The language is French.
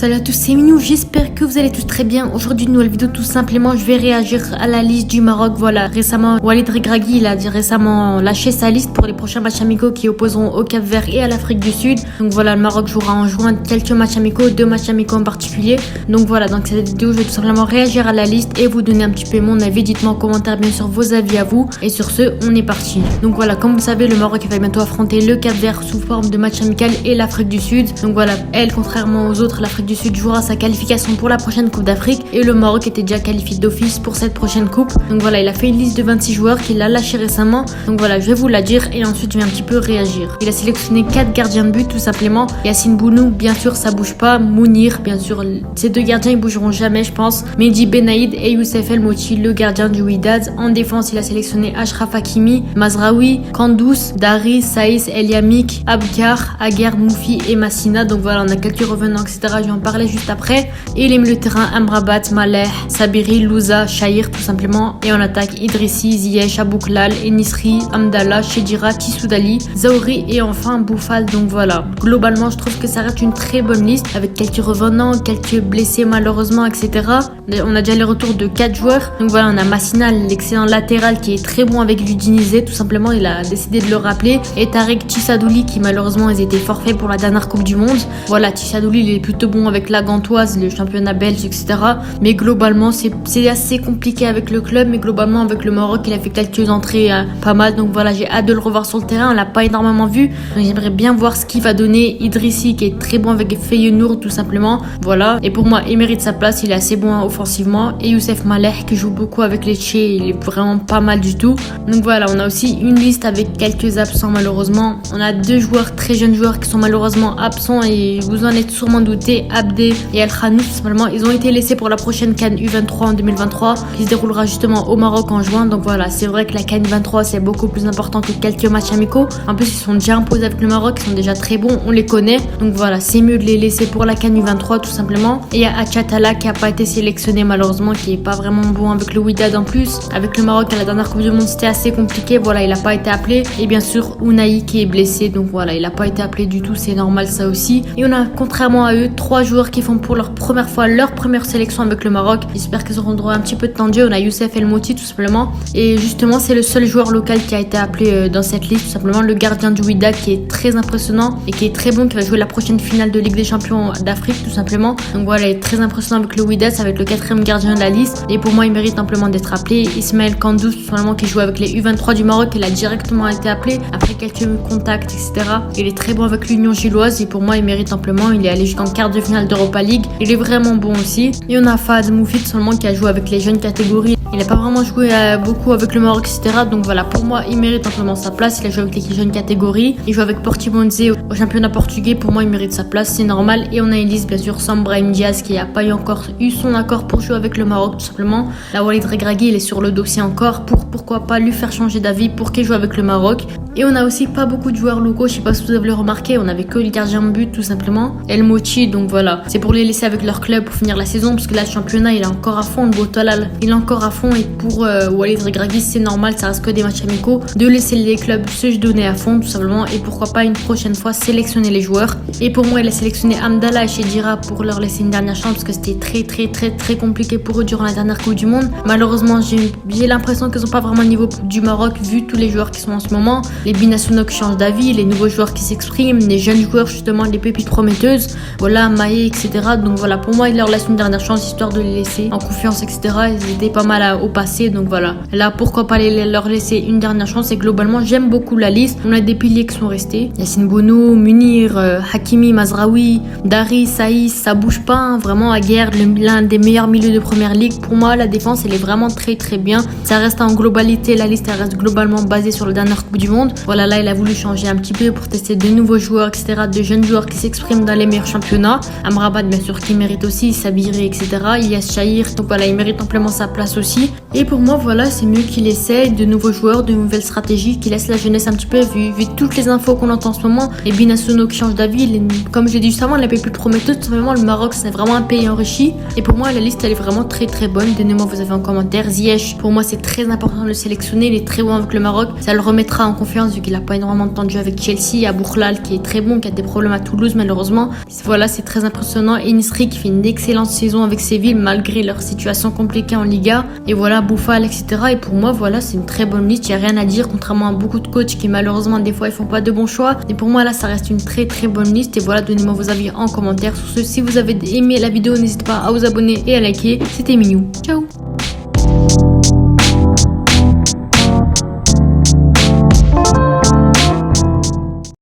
Salut à tous, c'est Minou, j'espère que vous allez tous très bien. Aujourd'hui, une nouvelle vidéo, tout simplement, je vais réagir à la liste du Maroc. Voilà, récemment, Walid Regragui, il a récemment lâché sa liste pour les prochains matchs amicaux qui opposeront au Cap-Vert et à l'Afrique du Sud. Donc voilà, le Maroc jouera en juin quelques matchs amicaux, 2 matchs amicaux en particulier. Donc voilà, dans cette vidéo, je vais tout simplement réagir à la liste et vous donner un petit peu mon avis. Dites-moi en commentaire, bien sûr, vos avis à vous. Et sur ce, on est parti. Donc voilà, comme vous le savez, le Maroc va bientôt affronter le Cap-Vert sous forme de match amical et l'Afrique du Sud. Donc voilà, elle, contrairement aux autres, l'Afrique du Sud jouera sa qualification pour la prochaine Coupe d'Afrique et le Maroc était déjà qualifié d'office pour cette prochaine coupe. Donc voilà, il a fait une liste de 26 joueurs qu'il a lâché récemment. Donc voilà, je vais vous la dire et ensuite je vais un petit peu réagir. Il a sélectionné 4 gardiens de but tout simplement. Yacine Bounou, bien sûr, ça bouge pas. Mounir, bien sûr, ces 2 gardiens ils bougeront jamais, je pense. Mehdi Benaïd et Youssef El Mouti, le gardien du Wydad. En défense, il a sélectionné Achraf Hakimi, Mazraoui, Kandous, Dari, Saïs, El Yamik, Abkar, Aguer, Moufi et Massina. Donc voilà, on a quelques revenants, etc. Je vais en parler juste après. Et il est milieu de terrain Amrabat, Maleh, Sabiri, Louza, Shahir tout simplement. Et en attaque Idrissi, Ziyech, Abouklal, Enisri, Amdallah, Chedira, Tissoudali, Zaouri et enfin Boufal. Donc voilà, globalement je trouve que ça reste une très bonne liste avec quelques revenants, quelques blessés malheureusement, etc. On a déjà les retours de 4 joueurs. Donc voilà, on a Massina, l'excellent latéral qui est très bon avec l'Udinese tout simplement, il a décidé de le rappeler. Et Tarek Tissadouli qui malheureusement ils étaient forfaits pour la dernière Coupe du Monde. Voilà, Tissadouli il est plutôt bon avec la Gantoise, le championnat belge, etc. Mais globalement, c'est assez compliqué avec le club. Mais globalement, avec le Maroc, il a fait quelques entrées pas mal. Donc voilà, j'ai hâte de le revoir sur le terrain. On l'a pas énormément vu. Donc j'aimerais bien voir ce qu'il va donner. Idrissi, qui est très bon avec Feyenoord, tout simplement. Voilà. Et pour moi, il mérite sa place. Il est assez bon offensivement. Et Youssef Maleh, qui joue beaucoup avec les Tchés. Il est vraiment pas mal du tout. Donc voilà, on a aussi une liste avec quelques absents, malheureusement. On a 2 joueurs, très jeunes joueurs, qui sont malheureusement absents. Et vous en êtes sûrement douté. Abdé et El Khanous, simplement, ils ont été laissés pour la prochaine CAN U23 en 2023 qui se déroulera justement au Maroc en juin. Donc voilà, c'est vrai que la CAN U23 c'est beaucoup plus important que quelques matchs amicaux. En plus, ils sont déjà imposés avec le Maroc, ils sont déjà très bons, on les connaît. Donc voilà, c'est mieux de les laisser pour la CAN U23 tout simplement. Et il y a Achatala qui a pas été sélectionné malheureusement, qui est pas vraiment bon avec le Wydad en plus. Avec le Maroc à la dernière Coupe du Monde, c'était assez compliqué. Voilà, il a pas été appelé. Et bien sûr, Ounahi qui est blessé. Donc voilà, il a pas été appelé du tout, c'est normal ça aussi. Et on a, contrairement à eux, 3 joueurs qui font pour leur première fois leur première sélection avec le Maroc. J'espère qu'ils auront droit à un petit peu de temps de jeu. On a Youssef El Mouti tout simplement. Et justement, c'est le seul joueur local qui a été appelé dans cette liste. Tout simplement, le gardien du Wydad qui est très impressionnant et qui est très bon, qui va jouer la prochaine finale de Ligue des Champions d'Afrique tout simplement. Donc voilà, il est très impressionnant avec le Wydad. Ça va être le 4e gardien de la liste. Et pour moi, il mérite amplement d'être appelé. Ismaël Kandous tout simplement, qui joue avec les U23 du Maroc. Il a directement été appelé après quelques contacts, etc. Il est très bon avec l'Union Gilloise et pour moi, il mérite amplement. Il est allé jusqu'en quart de finale d'Europa League. Il est vraiment bon aussi. Et on a Fahad Moufid seulement qui a joué avec les jeunes catégories. Il n'a pas vraiment joué beaucoup avec le Maroc, etc. Donc voilà, pour moi, il mérite amplement sa place. Il a joué avec les jeunes catégories. Il joue avec Portimonense au championnat portugais. Pour moi, il mérite sa place, c'est normal. Et on a une liste, bien sûr, sans Brahim Diaz qui n'a pas encore eu son accord pour jouer avec le Maroc, tout simplement. La Walid Regragui, il est sur le dossier encore pour pourquoi pas lui faire changer d'avis pour qu'il joue avec le Maroc. Et on a aussi pas beaucoup de joueurs locaux. Je sais pas si vous avez le remarqué, on avait que le gardien de but, tout simplement. El Mouti, donc voilà. C'est pour les laisser avec leur club pour finir la saison parce que là, le championnat, il est encore à fond. Le Botalal, il est encore à fond. Et pour Walid Regragui, c'est normal, ça reste que des matchs amicaux, de laisser les clubs se donner à fond, tout simplement. Et pourquoi pas une prochaine fois sélectionner les joueurs. Et pour moi, il a sélectionné Amdallah et Chedira pour leur laisser une dernière chance parce que c'était très compliqué pour eux durant la dernière Coupe du Monde. Malheureusement, j'ai l'impression qu'ils n'ont pas vraiment le niveau du Maroc vu tous les joueurs qui sont en ce moment. Les binationaux qui changent d'avis, les nouveaux joueurs qui s'expriment, les jeunes joueurs justement, les pépites prometteuses, voilà, Maé, etc. Donc voilà, pour moi, il leur laisse une dernière chance histoire de les laisser en confiance, etc. Ils étaient pas mal au passé, donc voilà. Là, pourquoi pas leur laisser une dernière chance. Et globalement, j'aime beaucoup la liste. On a des piliers qui sont restés. Yacine Bounou, Mounir, Hakimi, Mazraoui, Dari, Saïs, ça bouge pas, hein. Vraiment, Aguer, l'un des meilleurs milieux de première ligue. Pour moi, la défense, elle est vraiment très bien. Ça reste en globalité, la liste, elle reste globalement basée sur la dernière Coupe du Monde. Voilà, là, il a voulu changer un petit peu pour tester de nouveaux joueurs, etc. De jeunes joueurs qui s'expriment dans les meilleurs championnats. Amrabat, bien sûr, qui mérite aussi, Sabiri, etc. Ilias Shahir, donc voilà, il mérite amplement sa place aussi. aussi. Et pour moi, voilà, c'est mieux qu'il essaie de nouveaux joueurs, de nouvelles stratégies, qu'il laisse la jeunesse un petit peu, vu toutes les infos qu'on entend en ce moment. Et Binacional qui change d'avis, comme je l'ai dit juste avant, les pays plus prometteux, tout simplement, le Maroc, c'est vraiment un pays enrichi. Et pour moi, la liste, elle est vraiment très très bonne. Donnez-moi vos avis en commentaire. Ziyech, pour moi, c'est très important de le sélectionner. Il est très bon avec le Maroc. Ça le remettra en confiance vu qu'il a pas énormément de temps de jeu avec Chelsea. Il y a Bourlal qui est très bon, qui a des problèmes à Toulouse, malheureusement. Voilà, c'est très impressionnant. Et Nisri qui fait une excellente saison avec Séville, malgré leur situation compliquée en Liga. Et voilà, Boufal, etc. Et pour moi, voilà, c'est une très bonne liste. Il n'y a rien à dire, contrairement à beaucoup de coachs qui, malheureusement, des fois, ils font pas de bons choix. Et pour moi, là, ça reste une très très bonne liste. Et voilà, donnez-moi vos avis en commentaire. Sur ce, si vous avez aimé la vidéo, n'hésitez pas à vous abonner et à liker. C'était Minou. Ciao!